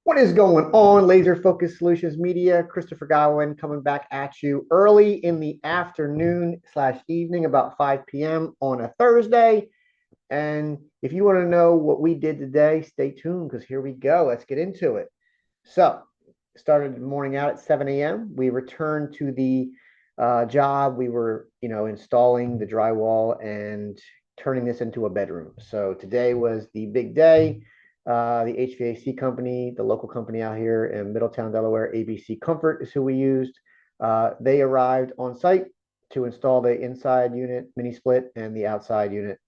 What is going on, Laser Focus Solutions Media? Christopher Godwin coming back at you early in the afternoon slash evening, about 5 p.m. on a Thursday. And if you want to know what we did today, stay tuned because here we go. Let's get into it. So, started the morning out at 7 a.m. We returned to the job. We were, installing the drywall and turning this into a bedroom. So today was the big day. The HVAC company, the local company out here in Middletown, Delaware, ABC Comfort is who we used. They arrived on site to install the inside unit mini split and the outside unit.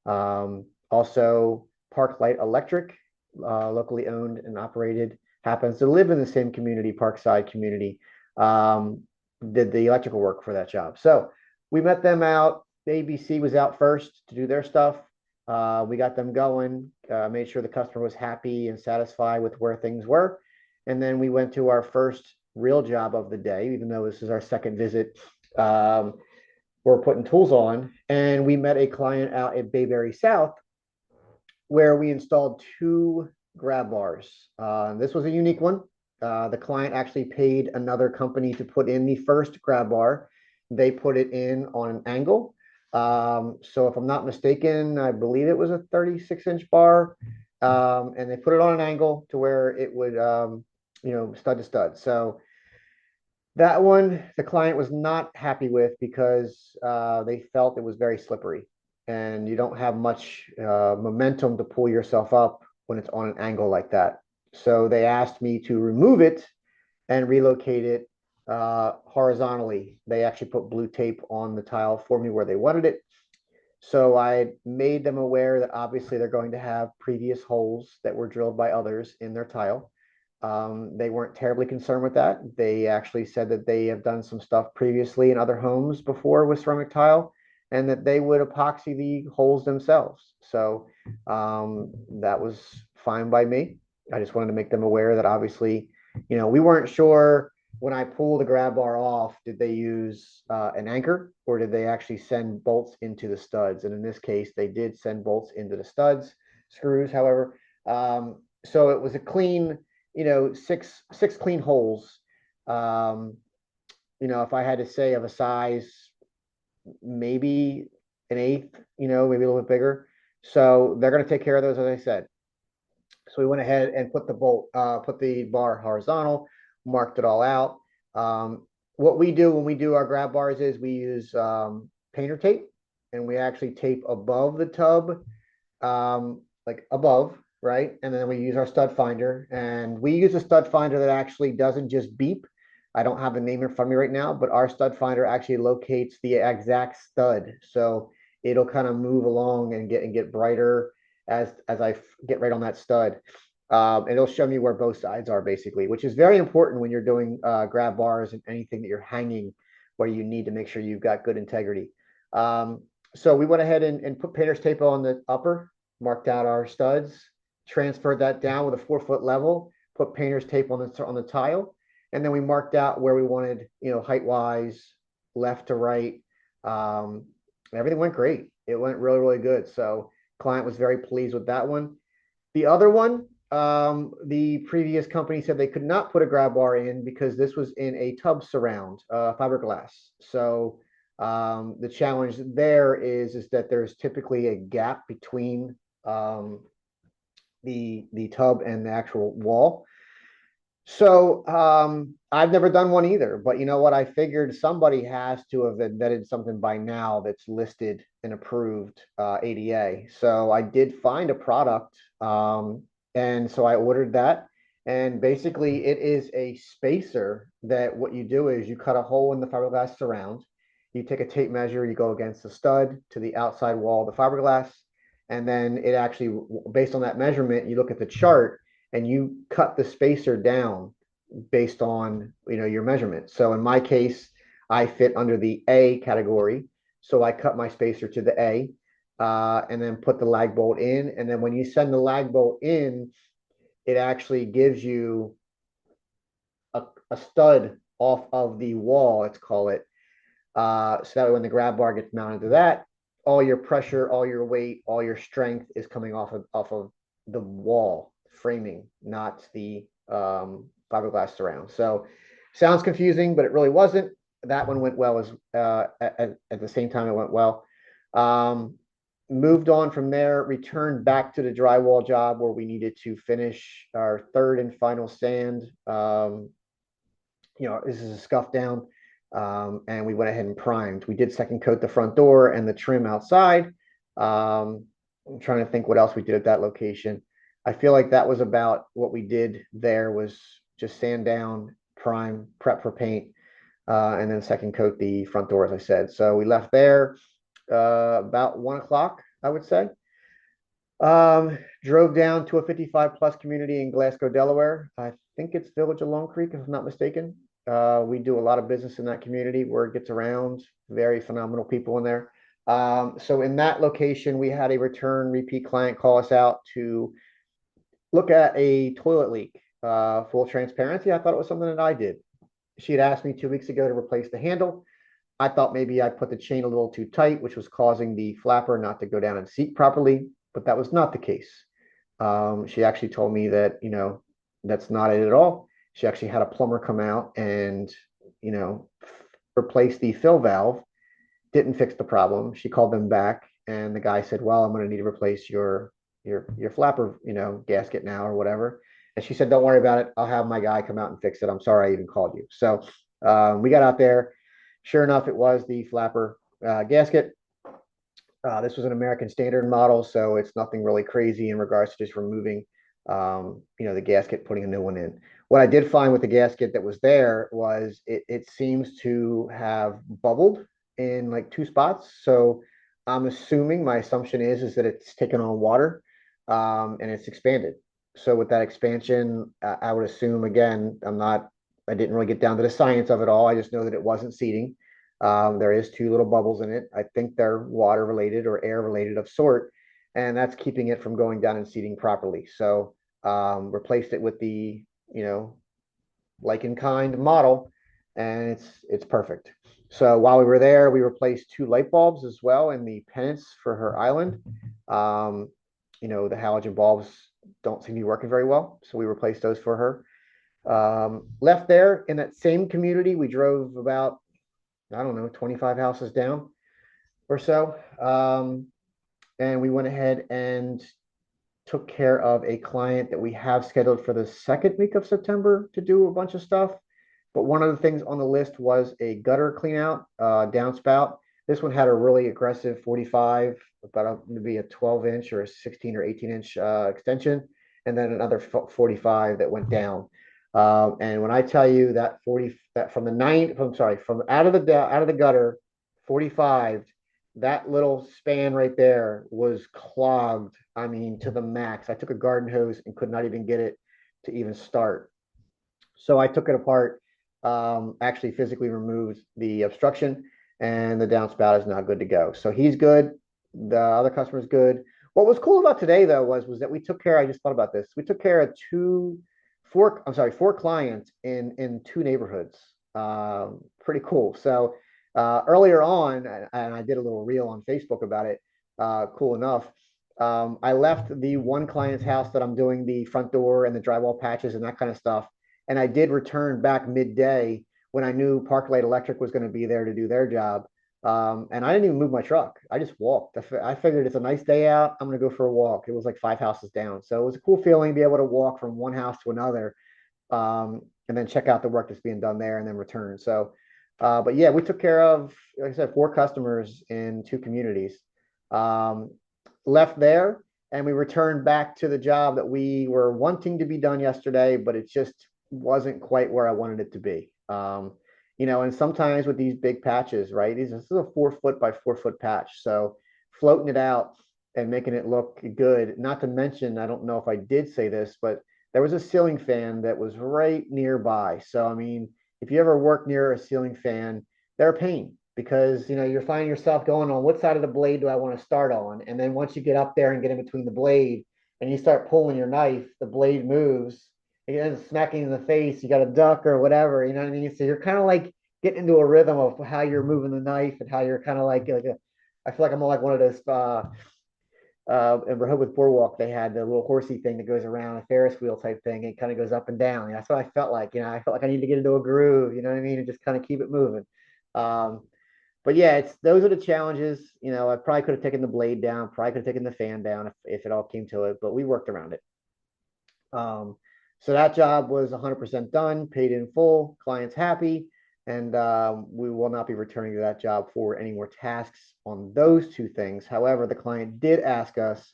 Also, Parklight Electric, locally owned and operated, happens to live in the same community, Parkside community, did the electrical work for that job. So we met them out. The ABC was out first to do their stuff. We got them going, made sure the customer was happy and satisfied with where things were. And then we went to our first real job of the day, even though this is our second visit. We're putting tools on, and we met a client out at Bayberry South where we installed two grab bars. This was a unique one. The client actually paid another company to put in the first grab bar. They put it in on an angle. So if I'm not mistaken, I believe it was a 36-inch bar. And they put it on an angle to where it would, stud to stud. So that one, the client was not happy with because they felt it was very slippery and you don't have much momentum to pull yourself up when it's on an angle like that. So they asked me to remove it and relocate it horizontally. They actually put blue tape on the tile for me where they wanted it. So I made them aware that obviously they're going to have previous holes that were drilled by others in their tile. They weren't terribly concerned with that. They actually said that they have done some stuff previously in other homes before with ceramic tile and that they would epoxy the holes themselves. So that was fine by me. I just wanted to make them aware that obviously, we weren't sure when I pulled the grab bar off, did they use an anchor or did they actually send bolts into the studs? And in this case, they did send bolts into the studs, screws, however. So it was a clean, six clean holes. If I had to say of a size, maybe an eighth, maybe a little bit bigger. So they're going to take care of those, as I said. So we went ahead and put the bar horizontal, marked it all out. What we do when we do our grab bars is we use painter tape, and we actually tape above the tub, like above, right? And then we use our stud finder, and we use a stud finder that actually doesn't just beep. I don't have the name in front of me right now, but our stud finder actually locates the exact stud. So it'll kind of move along and get brighter as I get right on that stud. And it'll show me where both sides are basically, which is very important when you're doing grab bars and anything that you're hanging where you need to make sure you've got good integrity. So we went ahead and put painter's tape on the upper, marked out our studs, transferred that down with a 4-foot level, put painter's tape on the tile, and then we marked out where we wanted, height wise, left to right. Everything went great. It went really, really good. So client was very pleased with that one. The other one, the previous company said they could not put a grab bar in because this was in a tub surround, fiberglass. So the challenge there is that there's typically a gap between the tub and the actual wall. So I've never done one either, but you know what? I figured somebody has to have vetted something by now that's listed and approved ADA. So I did find a product, and so I ordered that. And basically, it is a spacer that what you do is you cut a hole in the fiberglass surround. You take a tape measure, you go against the stud to the outside wall of the fiberglass, and then it actually, based on that measurement, you look at the chart and you cut the spacer down based on your measurement. So in my case, I fit under the A category, so I cut my spacer to the A, and then put the lag bolt in. And then when you send the lag bolt in, it actually gives you a stud off of the wall, let's call it. So that way when the grab bar gets mounted to that, all your pressure, all your weight, all your strength is coming off of the wall framing, not the fiberglass surround. So sounds confusing, but it really wasn't. That one went well as at the same time it went well. Um, Moved on from there, returned back to the drywall job where we needed to finish our third and final sand. This is a scuff down, and we went ahead and primed. We did second coat the front door and the trim outside. I'm trying to think what else we did at that location. I feel like that was about what we did there was just sand down, prime, prep for paint, and then second coat the front door, as I said. So we left there about 1 o'clock, I would say. Drove down to a 55 plus community in Glasgow, Delaware. I think it's Village of Long Creek, if I'm not mistaken. We do a lot of business in that community. Word gets around. Very phenomenal people in there. So in that location, we had a return repeat client call us out to look at a toilet leak. Full transparency, I thought it was something that I did. She had asked me 2 weeks ago to replace the handle. I thought maybe I put the chain a little too tight, which was causing the flapper not to go down and seat properly, but that was not the case. She actually told me that, that's not it at all. She actually had a plumber come out and, replace the fill valve, didn't fix the problem. She called them back and the guy said, well, I'm going to need to replace your flapper, gasket now or whatever. And she said, don't worry about it. I'll have my guy come out and fix it. I'm sorry I even called you. So we got out there. Sure enough, it was the flapper gasket. This was an American Standard model, so it's nothing really crazy in regards to just removing, the gasket, putting a new one in. What I did find with the gasket that was there was it seems to have bubbled in like 2 spots. So I'm assuming, my assumption is that it's taken on water and it's expanded. So with that expansion, I would assume, again, I didn't really get down to the science of it all. I just know that it wasn't seating. There is 2 little bubbles in it. I think they're water related or air related of sort, and that's keeping it from going down and seating properly. So replaced it with the, like in kind model, and it's perfect. So while we were there, we replaced 2 light bulbs as well in the pennants for her island. The halogen bulbs don't seem to be working very well, so we replaced those for her. Left there in that same community, we drove about, I don't know, 25 houses down or so. And we went ahead and took care of a client that we have scheduled for the second week of September to do a bunch of stuff. But one of the things on the list was a gutter clean out, downspout. This one had a really aggressive 45, about maybe a 12-inch or a 16 or 18-inch extension, and then another 45 that went down. And when I tell you that from out of the gutter, 45, that little span right there was clogged. I mean, to the max. I took a garden hose and could not even get it to even start. So I took it apart, actually physically removed the obstruction, and the downspout is now good to go. So he's good. The other customer's good. What was cool about today, though, was that we took care, I just thought about this. We took care of four clients in 2 neighborhoods. Pretty cool. So earlier on, and I did a little reel on Facebook about it, cool enough. I left the one client's house that I'm doing the front door and the drywall patches and that kind of stuff. And I did return back midday when I knew Parklight Electric was going to be there to do their job. And I didn't even move my truck. I just walked. I figured it's a nice day out. I'm going to go for a walk. It was like 5 houses down. So it was a cool feeling to be able to walk from one house to another, and then check out the work that's being done there and then return. So, but yeah, we took care of, like I said, 4 customers in 2 communities. Left there and we returned back to the job that we were wanting to be done yesterday, but it just wasn't quite where I wanted it to be. And sometimes with these big patches, right? This is a 4-foot by 4-foot patch. So floating it out and making it look good. Not to mention, I don't know if I did say this, but there was a ceiling fan that was right nearby. So, I mean, if you ever work near a ceiling fan, they're a pain because, you're finding yourself going on what side of the blade do I want to start on? And then once you get up there and get in between the blade and you start pulling your knife, the blade moves. And smacking in the face, you got a duck or whatever, you know what I mean? So you're kind of like getting into a rhythm of how you're moving the knife and how you're kind of like I feel like I'm like one of those in Rehoboth Boardwalk, they had the little horsey thing that goes around, a Ferris wheel type thing. It kind of goes up and down. And that's what I felt like. I felt like I need to get into a groove, you know what I mean? And just kind of keep it moving. Um, but yeah, those are the challenges. I probably could have taken the blade down, probably could have taken the fan down if it all came to it, but we worked around it. So that job was 100% done, paid in full, clients happy, and we will not be returning to that job for any more tasks on those two things. However, the client did ask us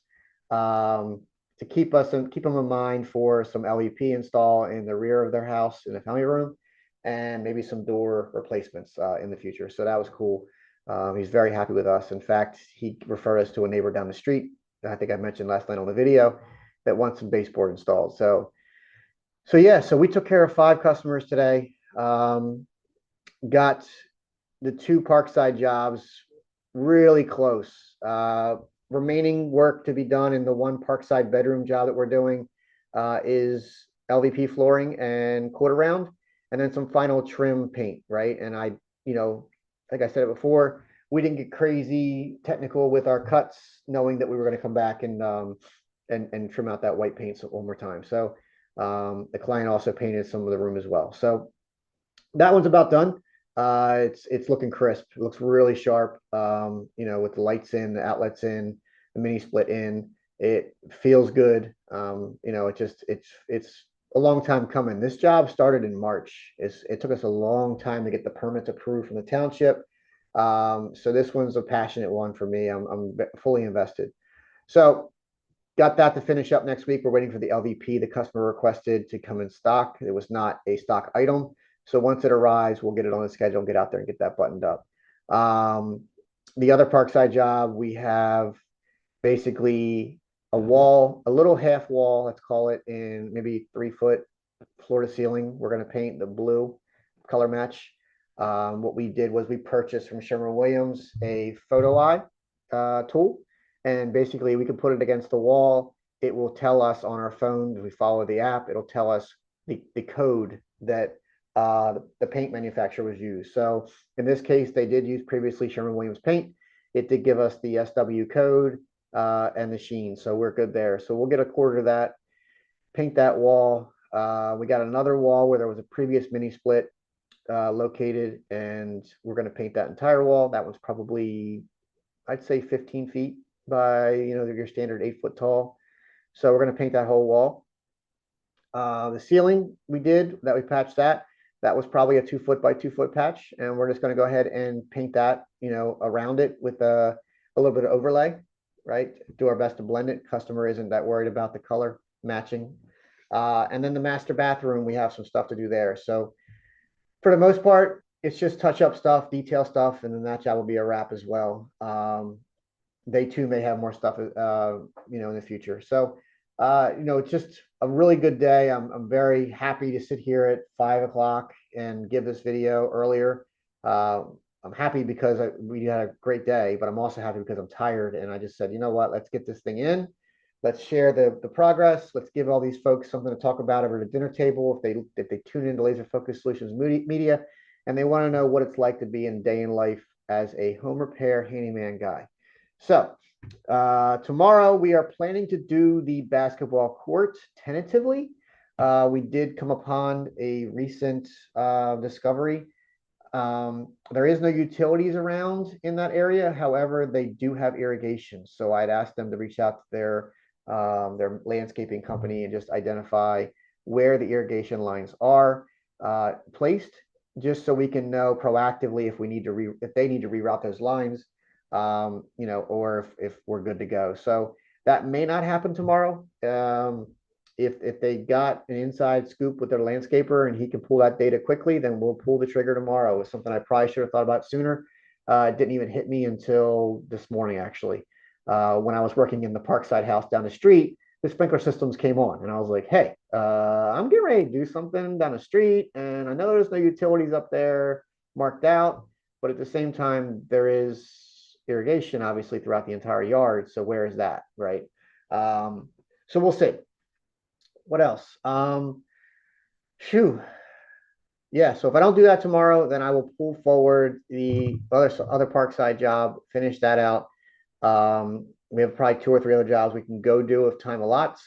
to keep them in mind for some LVP install in the rear of their house in the family room, and maybe some door replacements in the future. So that was cool. He's very happy with us. In fact, he referred us to a neighbor down the street that I think I mentioned last night on the video that wants some baseboard installed. So yeah, so we took care of 5 customers today. Got the 2 Parkside jobs really close. Remaining work to be done in the 1 Parkside bedroom job that we're doing is LVP flooring and quarter round, and then some final trim paint, right? And like I said it before, we didn't get crazy technical with our cuts, knowing that we were going to come back and trim out that white paint one more time. So the client also painted some of the room as well. So that one's about done. It's looking crisp. It looks really sharp. With the lights in, the outlets in, the mini split in, it feels good. It's a long time coming. This job started in March. It took us a long time to get the permits approved from the township. So this one's a passionate one for me. I'm fully invested. So got that to finish up next week. We're waiting for the LVP the customer requested to come in stock. It was not a stock item. So once it arrives, we'll get it on the schedule and get out there and get that buttoned up. The other Parkside job, we have basically a wall, a little half wall, let's call it, in maybe 3-foot floor to ceiling. We're going to paint the blue color match. What we did was we purchased from Sherwin-Williams a photo eye tool. And basically, we can put it against the wall. It will tell us on our phone, if we follow the app, it'll tell us the code that the paint manufacturer was used. So in this case, they did use previously Sherwin-Williams paint. It did give us the SW code and the sheen. So we're good there. So we'll get a quarter of that, paint that wall. We got another wall where there was a previous mini split located, and we're going to paint that entire wall. That one's probably, I'd say, 15 feet by your standard 8-foot tall. So we're going to paint that whole wall. The ceiling we patched that was probably a 2-foot by 2-foot patch, and we're just going to go ahead and paint that around it with a little bit of overlay, right? Do our best to blend it. Customer isn't that worried about the color matching. And then the master bathroom, we have some stuff to do there. So for the most part, it's just touch up stuff, detail stuff, and then that job will be a wrap as well. They too may have more stuff, in the future. So, it's just a really good day. I'm very happy to sit here at 5 o'clock and give this video earlier. I'm happy because we had a great day, but I'm also happy because I'm tired. And I just said, you know what, let's get this thing in. Let's share the progress. Let's give all these folks something to talk about over the dinner table if they tune into Laser Focus Solutions Media and they want to know what it's like to be in day in life as a home repair handyman guy. So tomorrow we are planning to do the basketball court tentatively. We did come upon a recent discovery. There is no utilities around in that area. However, they do have irrigation. So I'd asked them to reach out to their landscaping company and just identify where the irrigation lines are placed, just so we can know proactively if they need to reroute those lines, or if we're good to go. So that may not happen tomorrow. If they got an inside scoop with their landscaper and he can pull that data quickly, then we'll pull the trigger tomorrow. It's something I probably should have thought about sooner. It didn't even hit me until this morning, actually. When I was working in the Parkside house down the street, the sprinkler systems came on, and I was like, hey, I'm getting ready to do something down the street, and I know there's no utilities up there marked out, but at the same time, there is irrigation, obviously, throughout the entire yard. So where is that, right? So we'll see. What else? Yeah, so if I don't do that tomorrow, then I will pull forward the other Parkside job, finish that out. We have probably 2 or 3 other jobs we can go do if time allots.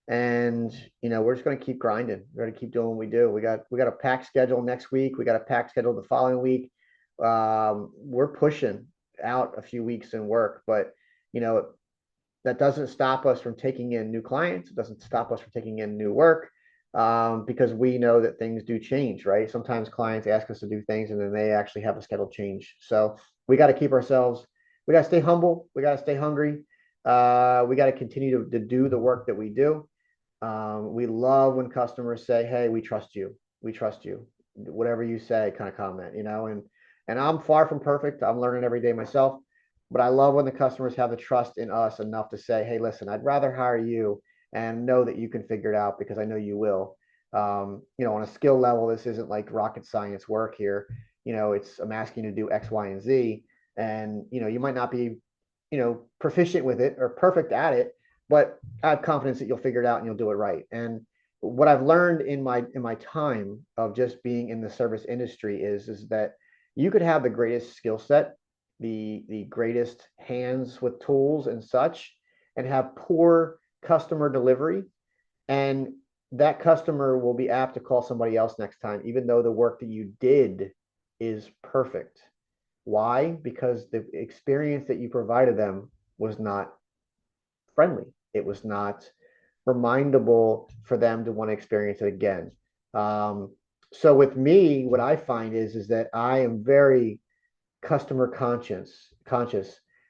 And we're just going to keep grinding. We're going to keep doing what we do. We got a pack schedule next week. We got a pack schedule the following week. We're pushing out a few weeks in work, but that doesn't stop us from taking in new clients. It doesn't stop us from taking in new work, because we know that things do change, right? Sometimes clients ask us to do things and then they actually have a schedule change. So we got to keep ourselves, we got to stay humble. We got to stay hungry. We got to continue to do the work that we do. We love when customers say, "Hey, we trust you. We trust you. Whatever you say," kind of comment, and I'm far from perfect. I'm learning every day myself, but I love when the customers have the trust in us enough to say, "Hey, listen, I'd rather hire you and know that you can figure it out because I know you will." On a skill level, this isn't like rocket science work here. I'm asking you to do X, Y, and Z, and you might not be, proficient with it or perfect at it, but I have confidence that you'll figure it out and you'll do it right. And what I've learned in my time of just being in the service industry is that you could have the greatest skill set, the greatest hands with tools and such, and have poor customer delivery, and that customer will be apt to call somebody else next time, even though the work that you did is perfect. Why? Because the experience that you provided them was not friendly. It was not remindable for them to want to experience it again. So with me, what I find is that I am very customer conscious.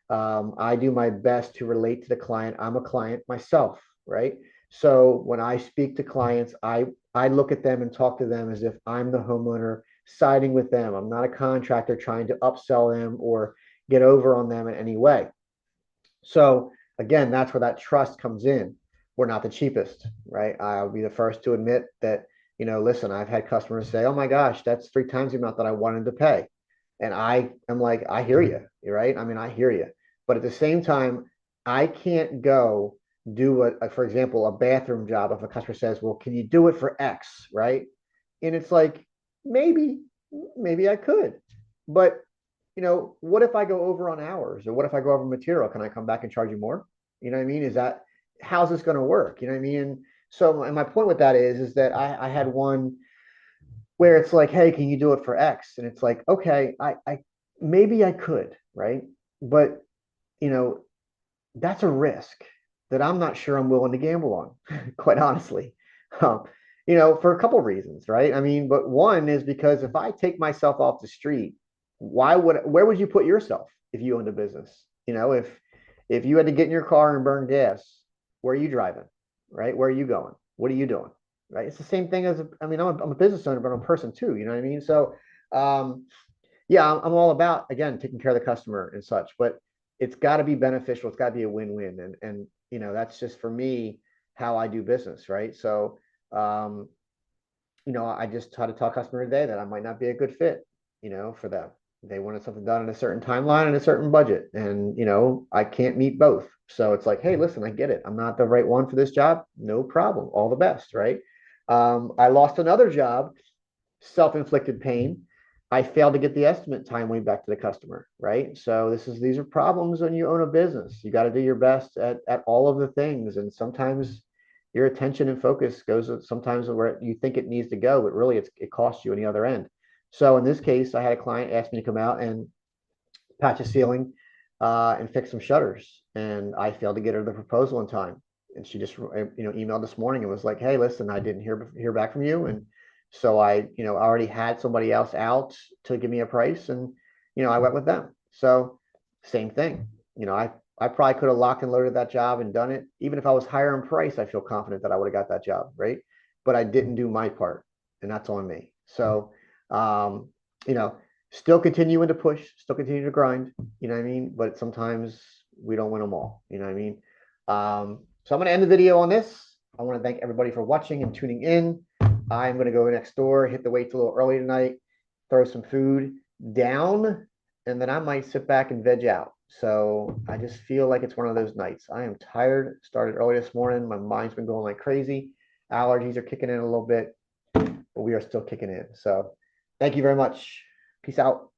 I do my best to relate to the client. I'm a client myself, right? So when I speak to clients, I look at them and talk to them as if I'm the homeowner siding with them. I'm not a contractor trying to upsell them or get over on them in any way. So again, that's where that trust comes in. We're not the cheapest, right? I'll be the first to admit that, listen, I've had customers say, "Oh my gosh, that's 3 times the amount that I wanted to pay." And I am like, I hear you, right? I mean, I hear you. But at the same time, I can't go do for example, a bathroom job if a customer says, "Well, can you do it for X?" Right? And it's like, maybe, maybe I could. But what if I go over on hours, or what if I go over material? Can I come back and charge you more? You know what I mean? How's this going to work? You know what I mean? And so, and my point with that is that I had one where it's like, "Hey, can you do it for X?" And it's like, okay, I maybe I could, right? But you know, that's a risk that I'm not sure I'm willing to gamble on, quite honestly. Um, for a couple of reasons, right? I mean, but one is because if I take myself off the street, where would you put yourself if you owned a business? If you had to get in your car and burn gas, where are you driving? Right? Where are you going? What are you doing? Right? It's the same thing as, I mean, I'm a business owner, but I'm a person too. You know what I mean? So, yeah, I'm all about, again, taking care of the customer and such, but it's got to be beneficial. It's got to be a win-win. And that's just for me how I do business, right? So, I just try to tell a customer today that I might not be a good fit, for them. They wanted something done in a certain timeline and a certain budget, and I can't meet both. So it's like, hey, listen, I get it. I'm not the right one for this job. No problem. All the best, right? I lost another job, self-inflicted pain. I failed to get the estimate timely back to the customer, right? So these are problems when you own a business. You got to do your best at all of the things, and sometimes your attention and focus goes sometimes where you think it needs to go, but really it costs you on the other end. So in this case, I had a client ask me to come out and patch a ceiling and fix some shutters, and I failed to get her the proposal in time. And she just emailed this morning and was like, "Hey, listen, I didn't hear back from you, and so I already had somebody else out to give me a price, and I went with them." So same thing. I probably could have locked and loaded that job and done it. Even if I was higher in price, I feel confident that I would have got that job, right? But I didn't do my part, and that's on me. So, um, you know, still continuing to push, still continue to grind, you know what I mean? But sometimes we don't win them all, you know what I mean? So I'm going to end the video on this. I want to thank everybody for watching and tuning in. I'm going to go next door, hit the weights a little early tonight, throw some food down, and then I might sit back and veg out. So I just feel like it's one of those nights. I am tired. Started early this morning. My mind's been going like crazy. Allergies are kicking in a little bit, but we are still kicking in. So thank you very much. Peace out.